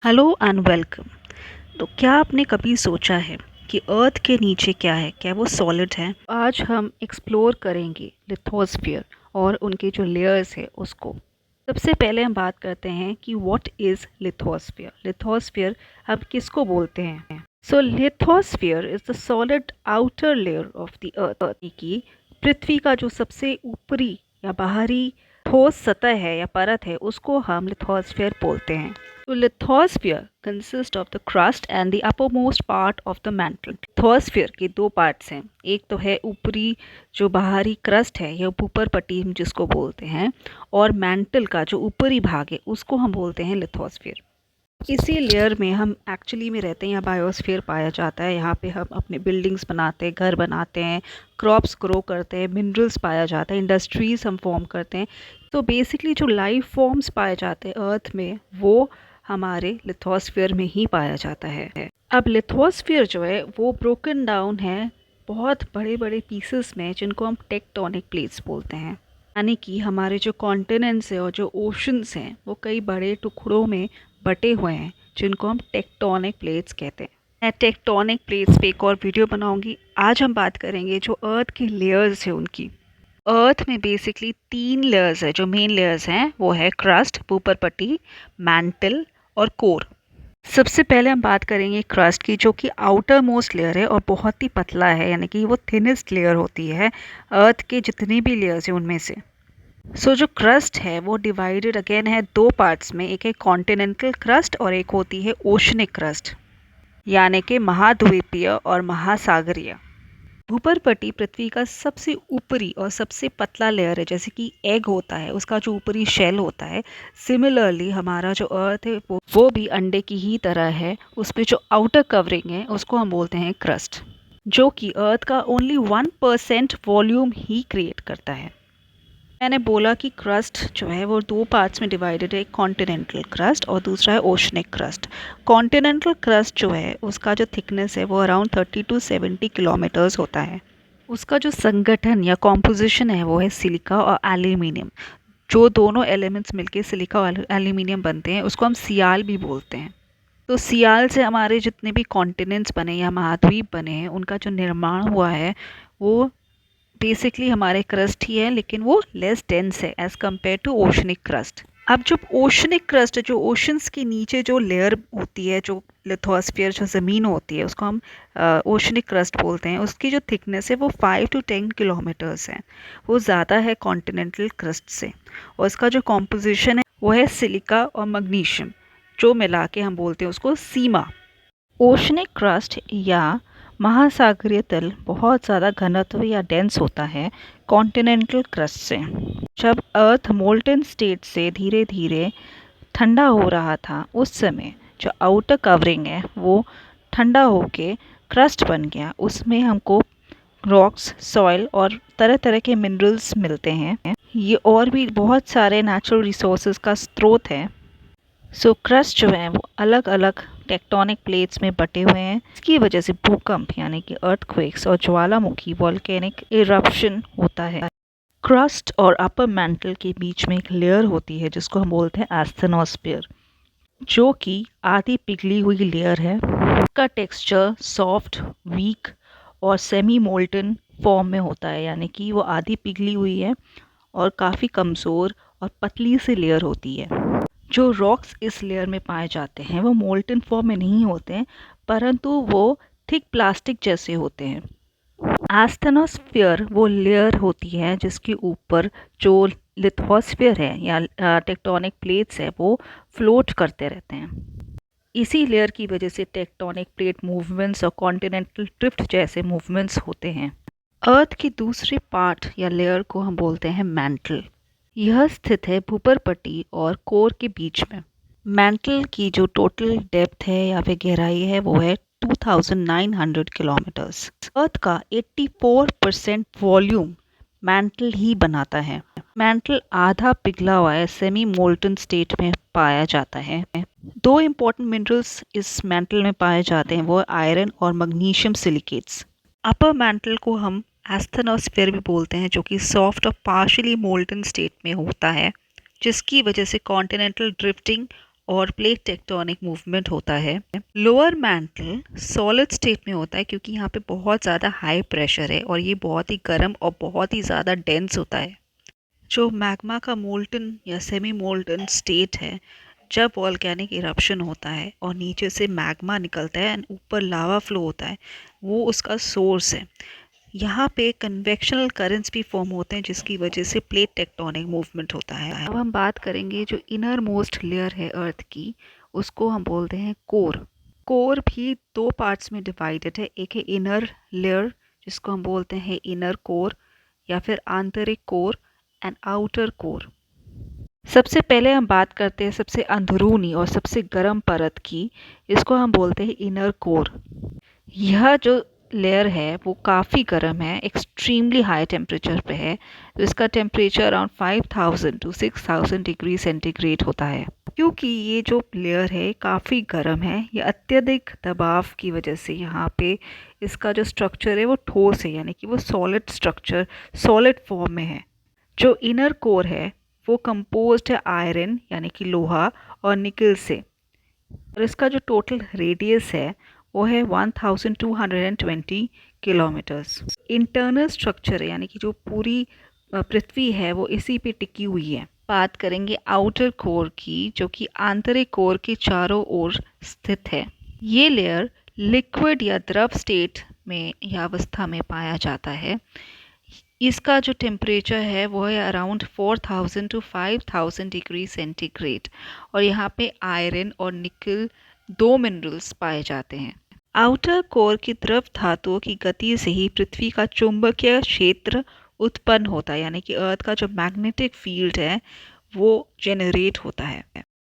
Hello and welcome. तो क्या आपने कभी सोचा है कि अर्थ के नीचे क्या है? क्या वो सॉलिड है? आज हम एक्सप्लोर करेंगे लिथोस्फीयर और उनके जो लेयर्स है उसको। सबसे पहले हम बात करते हैं कि व्हाट इज़ लिथोस्फीयर। लिथोस्फीयर हम किसको बोलते हैं? So lithosphere is the solid outer layer of the earth, कि पृथ्वी का जो सबसे ऊपरी या बाहरी ठोस सतह है या परत है उसको हम लिथोस्फीयर बोलते हैं। So lithosphere consists of the crust and the uppermost part of the mantle. Lithosphere के दो पार्ट्स हैं। एक तो है ऊपरी जो बाहरी क्रस्ट है या ऊपर पट्टी हम जिसको बोलते हैं, और मैंटल का जो ऊपरी भाग है उसको हम बोलते हैं लिथोस्फीयर। इसी लेयर में हम एक्चुअली में रहते हैं। यहाँ बायोस्फीयर पाया जाता है। यहाँ पे हम अपने बिल्डिंग्स बनाते हैं, घर बनाते हैं, क्रॉप्स ग्रो करते हैं, मिनरल्स पाया जाता है, इंडस्ट्रीज़ हम फॉर्म करते हैं। तो बेसिकली जो लाइफ फॉर्म्स पाए जाते हैं अर्थ में वो हमारे लिथोस्फीयर में ही पाया जाता है। अब लिथोस्फीयर जो है वो ब्रोकन डाउन है बहुत बड़े बड़े पीसेस में, जिनको हम टेक्टोनिक प्लेट्स बोलते हैं। यानी कि हमारे जो कॉन्टिनेंट्स हैं और जो ओशंस हैं वो कई बड़े टुकड़ों में बटे हुए हैं, जिनको हम टेक्टोनिक प्लेट्स कहते हैं। मैं टेक्टोनिक प्लेट्स पे एक और वीडियो बनाऊंगी। आज हम बात करेंगे जो अर्थ के लेयर्स हैं उनकी। अर्थ में बेसिकली तीन लेयर्स है। जो मेन लेयर्स हैं वो है क्रस्ट, ऊपर पट्टी, मैंटल और कोर। सबसे पहले हम बात करेंगे क्रस्ट की, जो कि आउटर मोस्ट लेयर है और बहुत ही पतला है, यानी कि वो थिनेस्ट लेयर होती है अर्थ के जितने भी लेयर्स हैं उनमें से। जो क्रस्ट है वो डिवाइडेड अगेन है दो पार्ट्स में। एक है कॉन्टिनेंटल क्रस्ट और एक होती है ओशनिक क्रस्ट, यानी कि महाद्वीपीय और महासागरीय। भूपर्पटी पृथ्वी का सबसे ऊपरी और सबसे पतला लेयर है। जैसे कि एग होता है उसका जो ऊपरी शेल होता है, सिमिलरली हमारा जो अर्थ है वो भी अंडे की ही तरह है। उस पर जो आउटर कवरिंग है उसको हम बोलते हैं क्रस्ट, जो कि अर्थ का ओनली 1% वॉल्यूम ही क्रिएट करता है। मैंने बोला कि क्रस्ट जो है वो दो पार्ट्स में डिवाइडेड है, एक कॉन्टिनेंटल क्रस्ट और दूसरा है ओशनिक क्रस्ट। कॉन्टिनेंटल क्रस्ट जो है उसका जो थिकनेस है वो अराउंड 30 to 70 किलोमीटर्स होता है। उसका जो संगठन या कॉम्पोजिशन है वो है सिलिका और एल्यूमिनियम। जो दोनों एलिमेंट्स मिलके सिलिका और एल्यूमिनियम बनते हैं उसको हम सियाल भी बोलते हैं। तो सियाल से हमारे जितने भी कॉन्टिनेंट्स बने या महाद्वीप बने हैं उनका जो निर्माण हुआ है वो बेसिकली हमारे क्रस्ट ही है, लेकिन वो लेस डेंस है as compare to oceanic crust. अब जो ओशनिक क्रस्ट जो ओशंस के नीचे जो लेयर होती है, जो लिथोस्फीयर जो ज़मीन होती है उसको हम ओशनिक क्रस्ट बोलते हैं। उसकी जो थिकनेस है वो 5 to 10 किलोमीटर्स है। वो ज़्यादा है कॉन्टिनेंटल क्रस्ट से। और इसका जो कॉम्पोजिशन है वो है सिलिका और मैग्नीशियम, जो मिला के हम बोलते हैं उसको सीमा। ओशनिक क्रस्ट या महासागरीय तल बहुत ज़्यादा घनत्व या डेंस होता है कॉन्टिनेंटल क्रस्ट से। जब अर्थ मोल्टन स्टेट से धीरे धीरे ठंडा हो रहा था उस समय जो आउटर कवरिंग है वो ठंडा होके क्रस्ट बन गया। उसमें हमको रॉक्स, सॉइल और तरह तरह के मिनरल्स मिलते हैं। ये और भी बहुत सारे नेचुरल रिसोर्सेज का स्रोत है। क्रस्ट जो है वो अलग अलग टेक्टोनिक प्लेट्स में बटे हुए हैं। इसकी वजह से भूकंप यानी कि अर्थक्वेक्स और ज्वालामुखी वॉल्केनिक इरप्शन होता है। क्रस्ट और अपर मैंटल के बीच में एक लेयर होती है जिसको हम बोलते हैं एस्थेनोस्फीयर, जो कि आधी पिघली हुई लेयर है। इसका टेक्सचर सॉफ्ट, वीक और सेमी मोल्टन फॉर्म में होता है, यानी कि वो आधी पिघली हुई है और काफ़ी कमज़ोर और पतली सी लेयर होती है। जो रॉक्स इस लेयर में पाए जाते हैं वो मोल्टन फॉर्म में नहीं होते हैं, परंतु वो थिक प्लास्टिक जैसे होते हैं। एस्थेनोस्फीयर वो लेयर होती है जिसके ऊपर जो लिथोस्फीयर है या टेक्टोनिक प्लेट्स है वो फ्लोट करते रहते हैं। इसी लेयर की वजह से टेक्टोनिक प्लेट मूवमेंट्स और कॉन्टिनेंटल ड्रिफ्ट जैसे मूवमेंट्स होते हैं। अर्थ की दूसरी पार्ट या लेयर को हम बोलते हैं मैंटल। यह स्थित है भूपर्पटी और कोर के बीच में। मैंटल की जो टोटल डेप्थ है या फिर गहराई है वो है 2900 किलोमीटर्स। अर्थ का 84% वॉल्यूम मैंटल ही बनाता है। मैंटल आधा पिघला हुआ है, सेमी मोल्टन स्टेट में पाया जाता है। दो इम्पोर्टेंट मिनरल्स इस मैंटल में पाए जाते हैं, वो है आयरन और मैग्नीशियम सिलिकेट्स। अपर मैंटल को हम एस्थेनोस्फीयर भी बोलते हैं, जो कि सॉफ्ट और पार्शियली मोल्टन स्टेट में होता है, जिसकी वजह से कॉन्टिनेंटल ड्रिफ्टिंग और प्लेट टेक्टोनिक मूवमेंट होता है। लोअर मैंटल सॉलिड स्टेट में होता है क्योंकि यहाँ पे बहुत ज़्यादा हाई प्रेशर है और ये बहुत ही गर्म और बहुत ही ज़्यादा डेंस होता है। जो मैग्मा का मोल्टन या सेमी मोल्टन स्टेट है, जब वॉल्केनिक इरप्शन होता है और नीचे से मैग्मा निकलता है एंड ऊपर लावा फ्लो होता है, वो उसका सोर्स है। यहाँ पे कन्वेक्शनल करंट्स भी फॉर्म होते हैं जिसकी वजह से प्लेट टेक्टोनिक मूवमेंट होता है। अब हम बात करेंगे जो इनर मोस्ट लेयर है अर्थ की, उसको हम बोलते हैं कोर। कोर भी दो पार्ट्स में डिवाइडेड है, एक है इनर लेयर जिसको हम बोलते हैं इनर कोर या फिर आंतरिक कोर एंड आउटर कोर। सबसे पहले हम बात करते हैं सबसे अंदरूनी और सबसे गर्म परत की, इसको हम बोलते हैं इनर कोर। यह जो लेयर है वो काफ़ी गर्म है, एक्सट्रीमली हाई टेम्परेचर पे है। तो इसका temperature around 5000 to 6000 degree centigrade होता है। क्योंकि ये जो लेयर है काफ़ी गर्म है, ये अत्यधिक दबाव की वजह से यहाँ पे इसका जो स्ट्रक्चर है वो ठोस है, यानी कि वो सॉलिड स्ट्रक्चर, सॉलिड फॉर्म में है। जो इनर कोर है वो कंपोज्ड है आयरन यानी कि लोहा और निकल से, और इसका जो टोटल रेडियस है वो है 1220 किलोमीटर्स। इंटरनल स्ट्रक्चर यानी कि जो पूरी पृथ्वी है वो इसी पे टिकी हुई है। बात करेंगे आउटर कोर की, जो कि आंतरिक कोर के चारों ओर स्थित है। ये लेयर लिक्विड या द्रव स्टेट में या अवस्था में पाया जाता है। इसका जो टेम्परेचर है वो है अराउंड 4000 टू 5000 डिग्री सेंटीग्रेड, और यहाँ पे आयरन और निकल दो मिनरल्स पाए जाते हैं। आउटर कोर की द्रव धातुओं की गति से ही पृथ्वी का चुंबकीय क्षेत्र उत्पन्न होता है, यानी कि अर्थ का जो मैग्नेटिक फील्ड है वो जेनरेट होता है।